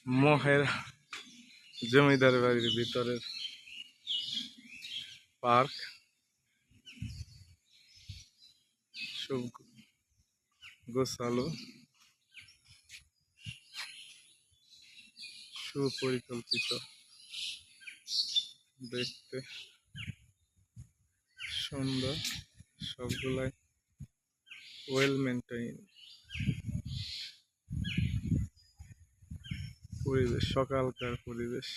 মহের জমিদার বাড়ির ভিতরের পার্ক। সব গোছালো, সুপরিকল্পিত, দেখতে সুন্দর, সবগুলাই ওয়েল মেনটেইন। পরিবেশ, সকালকার পরিবেশ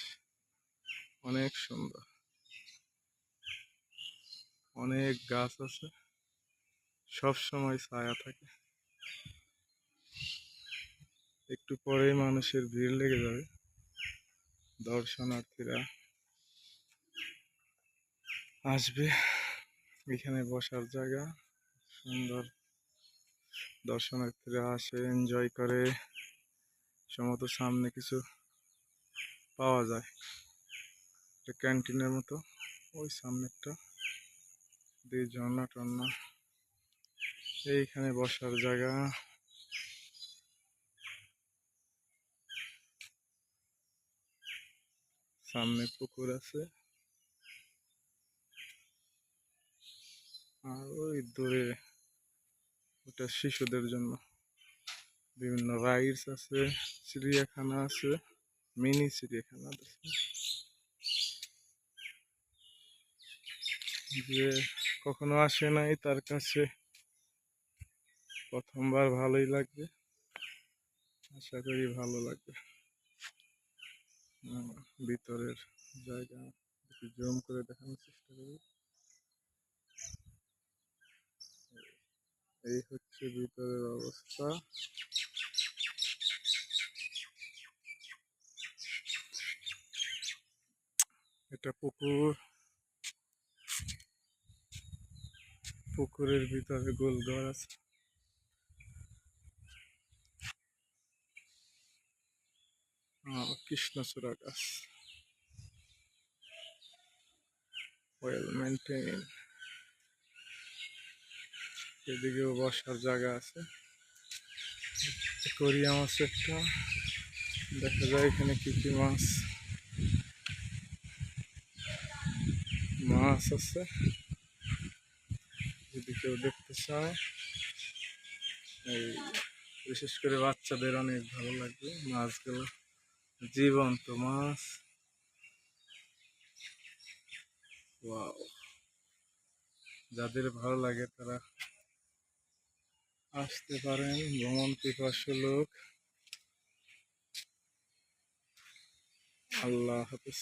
অনেক সুন্দর, অনেক গাছ আছে, সব সময় ছায়া থাকে। একটু পরেই মানুষের ভিড় লেগে যাবে, দর্শনার্থীরা আসবে। এখানে বসার জায়গা সুন্দর, দর্শনার্থীরা আসে, এনজয় করে। সম্ভবত সামনে কিছু পাওয়া যায়, ক্যান্টিনের মতো। ওই সামনে একটা দিয়ে ঝর্ণা টর্ণা, এইখানে বসার জায়গা। সামনে পুকুর আছে, আর ওই দূরে ওটা শিশুদের জন্য বিভিন্ন রাইডস আছে, চিড়িয়াখানা আছে, মিনি চিড়িয়াখানা আছে। যে কখনো আসে নাই তার কাছে প্রথমবার ভালোই লাগবে, আশা করি ভালো লাগবে। ভিতরের জায়গা একটু জুম করে দেখানোর চেষ্টা করি। এই হচ্ছে ভিতরের অবস্থা। এটা পুকুর, পুকুরের ভিতরে গোলঘর আছে। কৃষ্ণচূড়া গাছ, ওয়েল মেনটেইন। এদিকেও বসার জায়গা আছে, অ্যাকোয়ারিয়াম আছে একটা, দেখা যায় এখানে কি কি মাছ আছে। যদি কেউ দেখতে চায়, এই বিশেষ করে বাচ্চাদের অনেক ভালো লাগবে মাছগুলো, জীবন্ত মাছ। ওয়াও, যাদের ভালো লাগে তারা আসতে পারেন, ভ্রমণ পিপাসু লোক। আল্লাহ হাফেজ।